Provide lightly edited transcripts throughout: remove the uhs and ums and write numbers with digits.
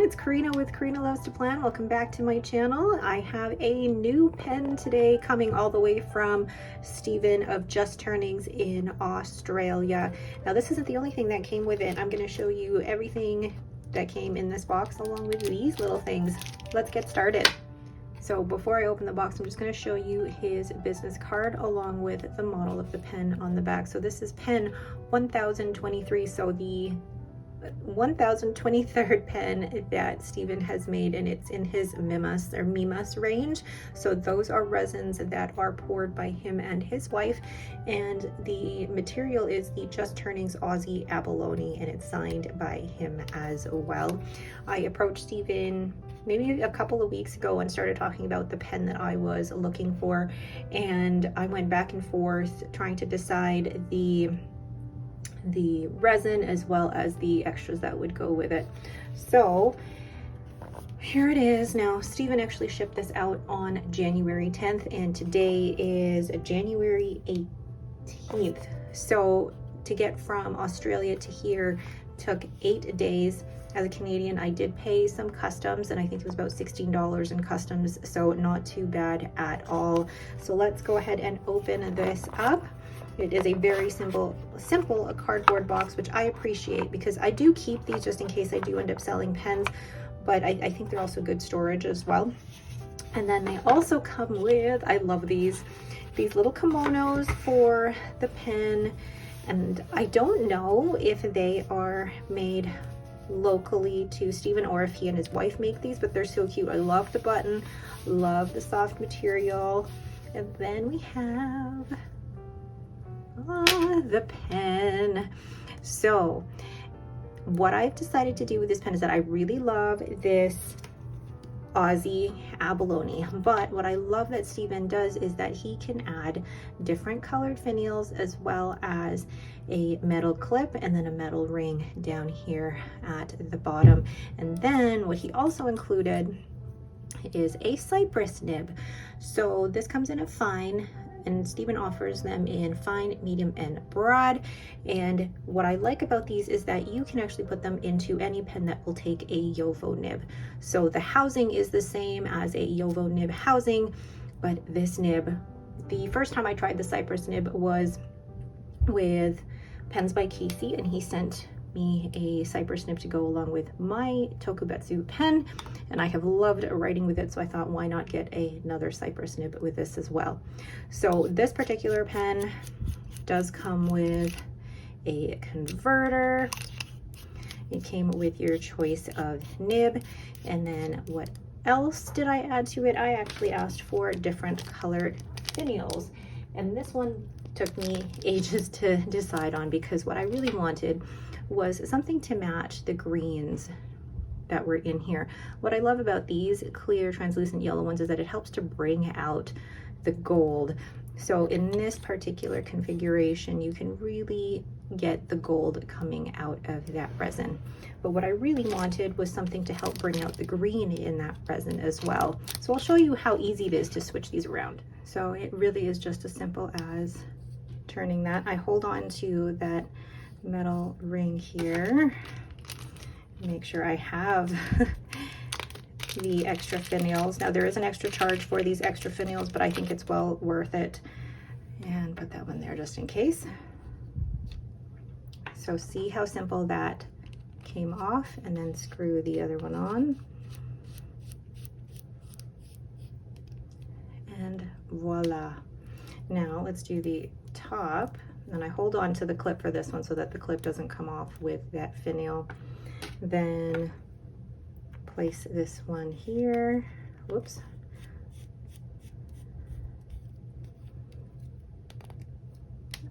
it's Karina with Karina Loves to Plan. Welcome back to my channel. I have a new pen today coming all the way from Stephen of Just Turnings in Australia. Now this isn't the only thing that came with it. I'm going to show you everything that came in this box along with these little things. Let's get started. So before I open the box, I'm just going to show you his business card along with the model of the pen on the back. So this is pen 1023, so the 1023rd pen that Stephen has made, and it's in his Mimas range. So those are resins that are poured by him and his wife, and the material is the Just Turnings Aussie Abalone, and it's signed by him as well. I approached Stephen maybe a couple of weeks ago and started talking about the pen that I was looking for, and I went back and forth trying to decide the resin as well as the extras that would go with it. So here it is. Now Stephen actually shipped this out on January 10th and today is January 18th. So to get from Australia to here took 8 days. As a Canadian, I did pay some customs, and I think it was about $16 in customs, so not too bad at all. So let's go ahead and open this up. It is a very simple cardboard box, which I appreciate because I do keep these just in case I do end up selling pens, but I think they're also good storage as well. And then they also come with, I love these little kimonos for the pen, and I don't know if they are made locally to Stephen or if he and his wife make these, but they're so cute. I love the button, love the soft material. And then we have the pen. So what I've decided to do with this pen is that I really love this Aussie Abalone, but what I love that Stephen does is that he can add different colored finials as well as a metal clip and then a metal ring down here at the bottom. And then what he also included is a cypress nib. So this comes in a fine, and Stephen offers them in fine, medium, and broad. And what I like about these is that you can actually put them into any pen that will take a Yovo nib. So the housing is the same as a Yovo nib housing, but this nib, the first time I tried the cypress nib was with Pens by Casey, and he sent me a cypress nib to go along with my Tokubetsu pen, and I have loved writing with it, so I thought why not get another cypress nib with this as well. So this particular pen does come with a converter. It came with your choice of nib, and then what else did I add to it? I actually asked for different colored finials, and this one took me ages to decide on because what I really wanted was something to match the greens that were in here. What I love about these clear translucent yellow ones is that it helps to bring out the gold. So in this particular configuration, you can really get the gold coming out of that resin. But what I really wanted was something to help bring out the green in that resin as well. So I'll show you how easy it is to switch these around. So it really is just as simple as turning that. I hold on to that metal ring here, make sure I have the extra finials. Now there is an extra charge for these extra finials, but I think it's well worth it, and put that one there just in case. So see how simple that came off, and then screw the other one on, and voila. Now let's do the top, and I hold on to the clip for this one so that the clip doesn't come off with that finial. Then place this one here. Whoops.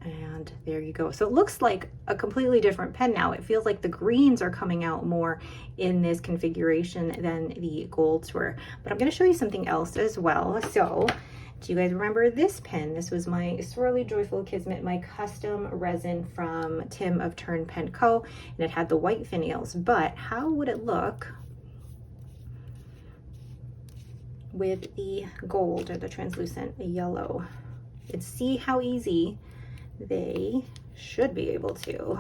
And there you go. So it looks like a completely different pen now. It feels like the greens are coming out more in this configuration than the golds were. But I'm going to show you something else as well. So do you guys remember this pen? This was my Swirly Joyful Kismet, my custom resin from Tim of Turn Pen Co. And it had the white finials, but how would it look with the gold or the translucent yellow? And see how easy they should be able to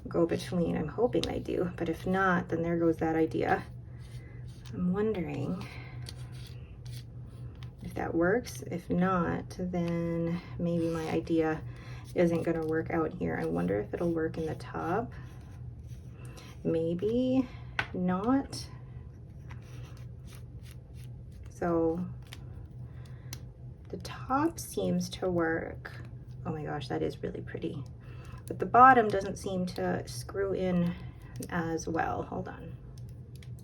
go between. I'm hoping they do, but if not, then there goes that idea. I'm wondering if that works. If not, then maybe my idea isn't gonna work out here. I wonder if it'll work in the top. Maybe not. So the top seems to work. Oh my gosh, that is really pretty. But the bottom doesn't seem to screw in as well. Hold on.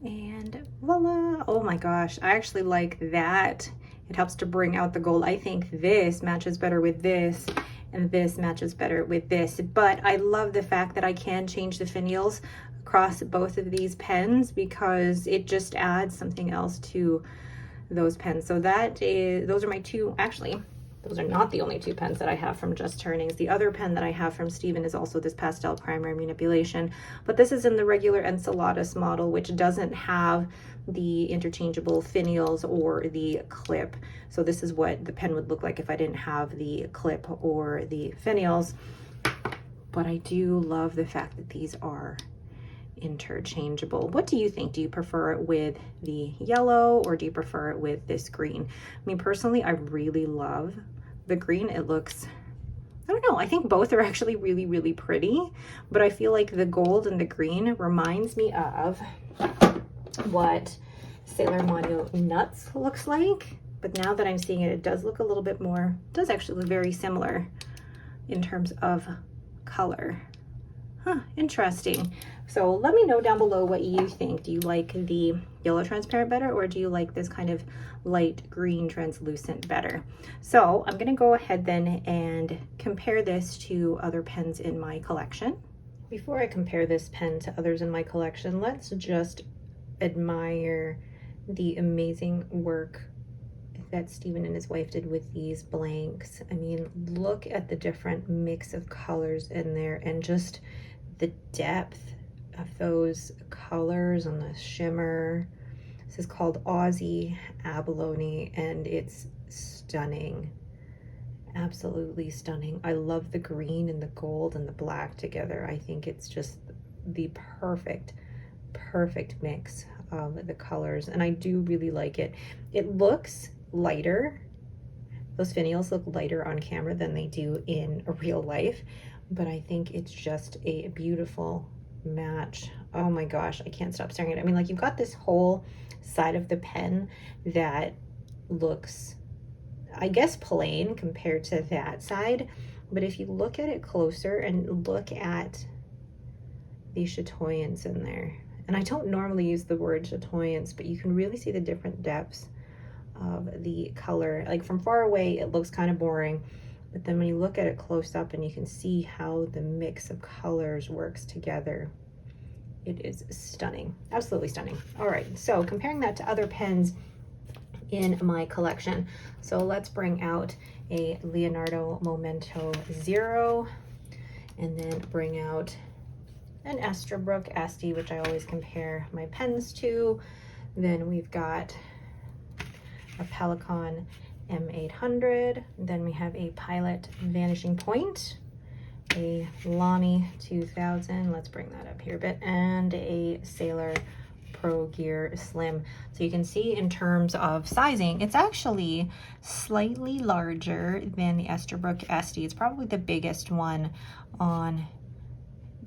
And voila. Oh my gosh, I actually like that. It helps to bring out the gold. I think this matches better with this, and this matches better with this. But I love the fact that I can change the finials across both of these pens, because it just adds something else to those pens. So those are my two, actually, those are not the only two pens that I have from Just Turnings. The other pen that I have from Stephen is also this pastel primary manipulation, but this is in the regular Enceladus model, which doesn't have the interchangeable finials or the clip. So this is what the pen would look like if I didn't have the clip or the finials. But I do love the fact that these are interchangeable. What do you think? Do you prefer it with the yellow, or do you prefer it with this green? I mean, personally, I really love the green. It looks, I don't know, I think both are actually really, really pretty, but I feel like the gold and the green reminds me of what Sailor Mono Nuts looks like. But now that I'm seeing it, it does look a little bit more, it does actually look very similar in terms of color. Huh, interesting. So let me know down below what you think. Do you like the yellow transparent better, or do you like this kind of light green translucent better? So I'm gonna go ahead then and compare this to other pens in my collection. Before I compare this pen to others in my collection, let's just admire the amazing work that Stephen and his wife did with these blanks. I mean, look at the different mix of colors in there, and just the depth of those colors and the shimmer. This is called Aussie Abalone, and it's stunning. Absolutely stunning. I love the green and the gold and the black together. I think it's just the perfect mix of the colors, and I do really like it. It looks lighter. Those finials look lighter on camera than they do in real life, but I think it's just a beautiful match. Oh my gosh, I can't stop staring at it. I mean, like, you've got this whole side of the pen that looks, I guess, plain compared to that side, but if you look at it closer and look at the chatoyance in there, and I don't normally use the word chatoyance, but you can really see the different depths of the color. Like, from far away it looks kind of boring, but then when you look at it close up and you can see how the mix of colors works together, it is stunning. Absolutely stunning. All right, so comparing that to other pens in my collection. So let's bring out a Leonardo Momento Zero, and then bring out an Estabrook Asti, which I always compare my pens to. Then we've got a Pelikan M800. Then we have a Pilot Vanishing Point, a Lamy 2000. Let's bring that up here a bit, and a Sailor Pro Gear Slim. So you can see in terms of sizing, it's actually slightly larger than the Estabrook Asti. It's probably the biggest one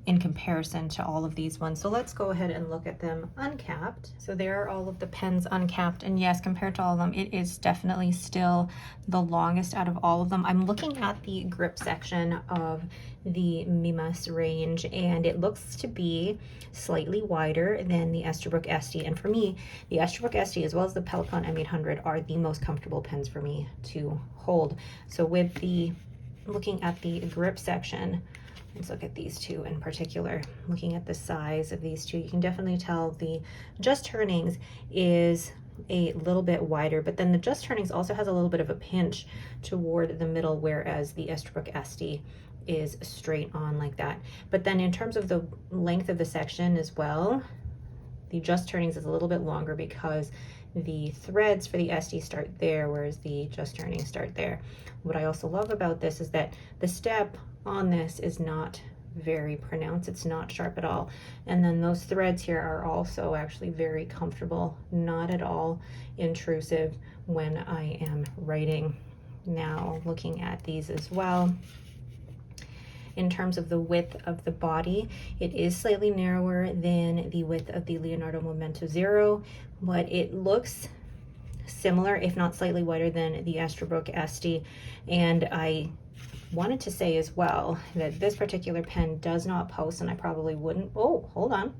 in comparison to all of these ones. So let's go ahead and look at them uncapped. So there are all of the pens uncapped, and yes, compared to all of them, it is definitely still the longest out of all of them. I'm looking at the grip section of the Mimas range, and it looks to be slightly wider than the Estabrook Asti. And for me, the Estabrook Asti as well as the Pelikan M800 are the most comfortable pens for me to hold. So with the looking at the grip section, let's look at these two in particular. Looking at the size of these two, you can definitely tell the Just Turnings is a little bit wider, but then the Just Turnings also has a little bit of a pinch toward the middle, whereas the Estabrook Asti is straight on like that. But then in terms of the length of the section as well, the Just Turnings is a little bit longer because the threads for the Asti start there, whereas the Just Turnings start there. What I also love about this is that the step on this is not very pronounced. It's not sharp at all. And then those threads here are also actually very comfortable, not at all intrusive when I am writing. Now looking at these as well, in terms of the width of the body, it is slightly narrower than the width of the Leonardo Momento Zero, but it looks similar, if not slightly wider than the Esterbrook Esty. And I wanted to say as well that this particular pen does not post, and I probably wouldn't. Oh, hold on.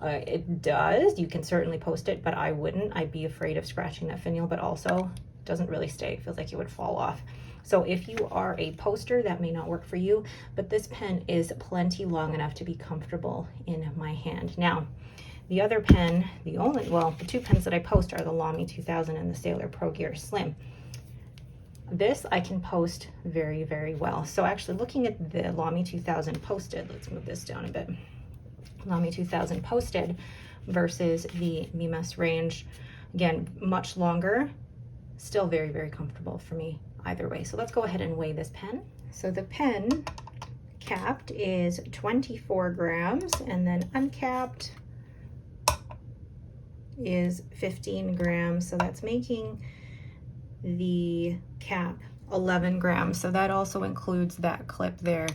It does. You can certainly post it, but I wouldn't. I'd be afraid of scratching that finial, but also doesn't really stay. It feels like it would fall off. So if you are a poster, that may not work for you, but this pen is plenty long enough to be comfortable in my hand. Now, the other pen, the two pens that I post are the Lamy 2000 and the Sailor Pro Gear Slim. This I can post very, very well. So actually looking at the Lamy 2000 posted, let's move this down a bit. Lamy 2000 posted versus the Mimas range, again, much longer, still very, very comfortable for me either way. So let's go ahead and weigh this pen. So the pen capped is 24 grams, and then uncapped is 15 grams. So that's making the cap 11 grams. So that also includes that clip there.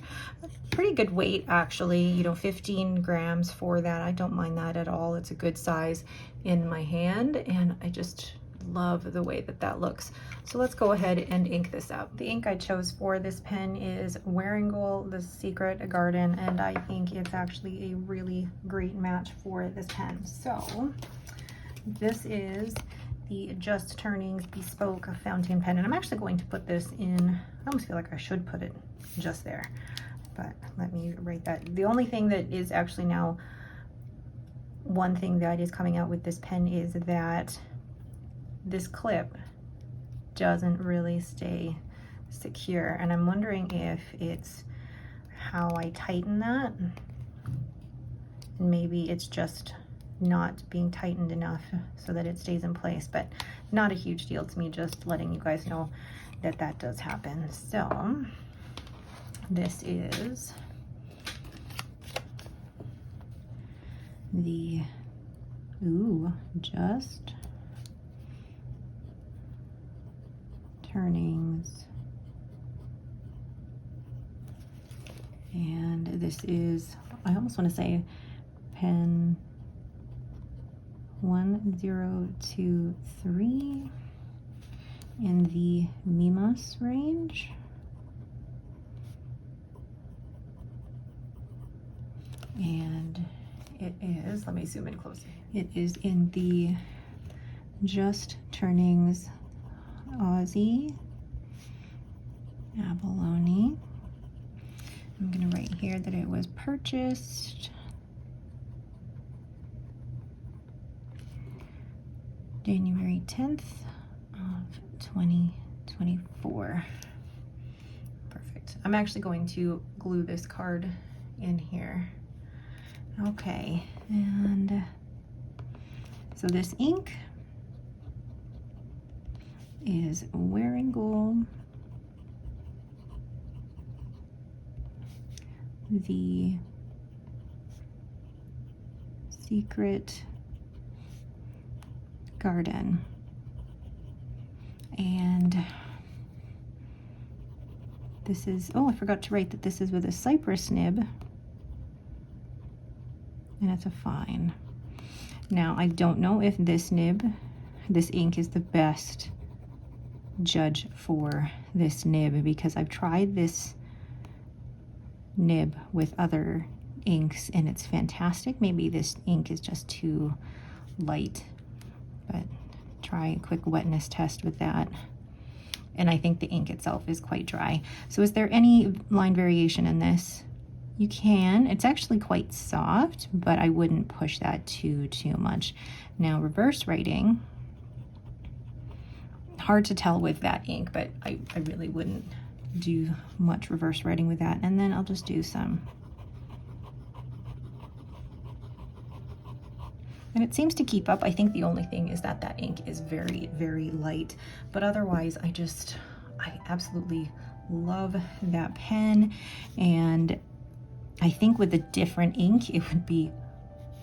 Pretty good weight, actually, you know, 15 grams for that. I don't mind that at all. It's a good size in my hand, and I just love the way that that looks. So let's go ahead and ink this up. The ink I chose for this pen is Wearingeul The Secret Garden, and I think it's actually a really great match for this pen. So this is the Just Turnings Bespoke Fountain Pen, and I'm actually going to put this in, I almost feel like I should put it just there, but let me write that. The only thing that is actually now, one thing that is coming out with this pen is that this clip doesn't really stay secure, and I'm wondering if it's how I tighten that, and maybe it's just not being tightened enough so that it stays in place, but not a huge deal to me, just letting you guys know that that does happen. So this is the Just Turnings, and this is, I almost want to say pen 1023 in the Mimas range. And it is, let me zoom in closer. It is in the Just Turnings Aussie Abalone. I'm gonna write here that it was purchased January 10th of 2024. Perfect. I'm actually going to glue this card in here. Okay, and so this ink is Wearingeul The Secret Garden, and this is, oh, I forgot to write that this is with a cypress nib, and it's a fine. Now, I don't know if this ink is the best judge for this nib, because I've tried this nib with other inks and it's fantastic. Maybe this ink is just too light, but try a quick wetness test with that. And I think the ink itself is quite dry. So is there any line variation in this? You can. It's actually quite soft, but I wouldn't push that too much. Now, reverse writing, hard to tell with that ink, but I really wouldn't do much reverse writing with that. And then I'll just do some. And it seems to keep up. I think the only thing is that that ink is very, very light, but otherwise I absolutely love that pen. And I think with a different ink, it would be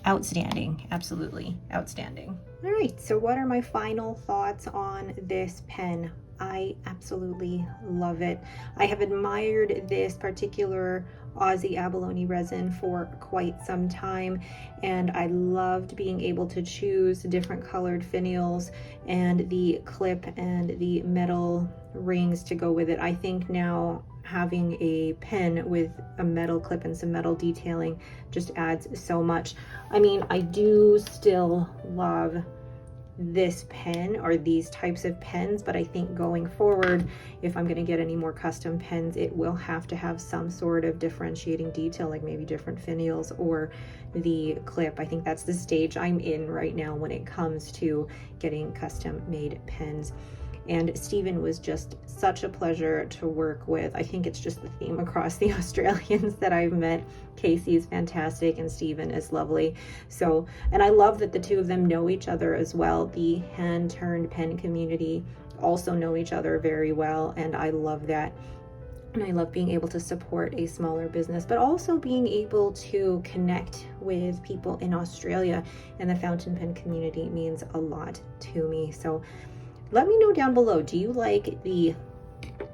outstanding, absolutely outstanding. All right, so what are my final thoughts on this pen? I absolutely love it. I have admired this particular Aussie Abalone resin for quite some time, and I loved being able to choose different colored finials and the clip and the metal rings to go with it. I think now having a pen with a metal clip and some metal detailing just adds so much. I mean, I do still love this pen or these types of pens, but I think going forward, if I'm going to get any more custom pens, it will have to have some sort of differentiating detail, like maybe different finials or the clip. I think that's the stage I'm in right now when it comes to getting custom made pens. And Stephen was just such a pleasure to work with. I think it's just the theme across the Australians that I've met. Casey is fantastic and Stephen is lovely. So, and I love that the two of them know each other as well. The hand-turned pen community also know each other very well, and I love that. And I love being able to support a smaller business, but also being able to connect with people in Australia, and the fountain pen community means a lot to me. So let me know down below, do you like the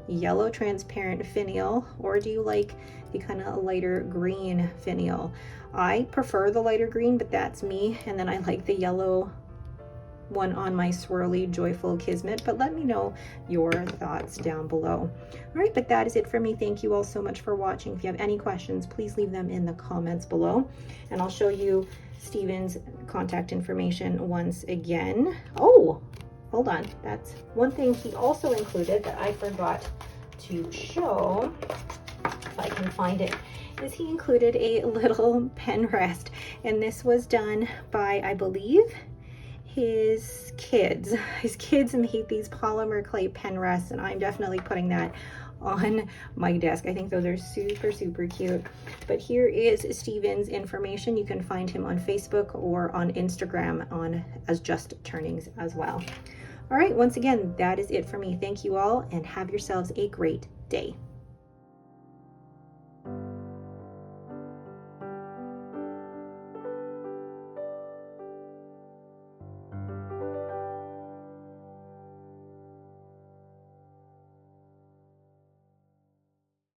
yellow transparent finial, or do you like the kind of lighter green finial? I prefer the lighter green, but that's me. And then I like the yellow one on my swirly joyful kismet, but let me know your thoughts down below. All right, but that is it for me. Thank you all so much for watching. If you have any questions, please leave them in the comments below, and I'll show you Stephen's contact information once again. Oh, hold on, that's one thing he also included that I forgot to show, if I can find it, is he included a little pen rest, and this was done by, I believe, his kids. His kids made these polymer clay pen rests, and I'm definitely putting that on my desk. I think those are super, super cute. But here is Stephen's information. You can find him on Facebook or on Instagram as just Turnings as well. All right, once again, that is it for me. Thank you all, and have yourselves a great day.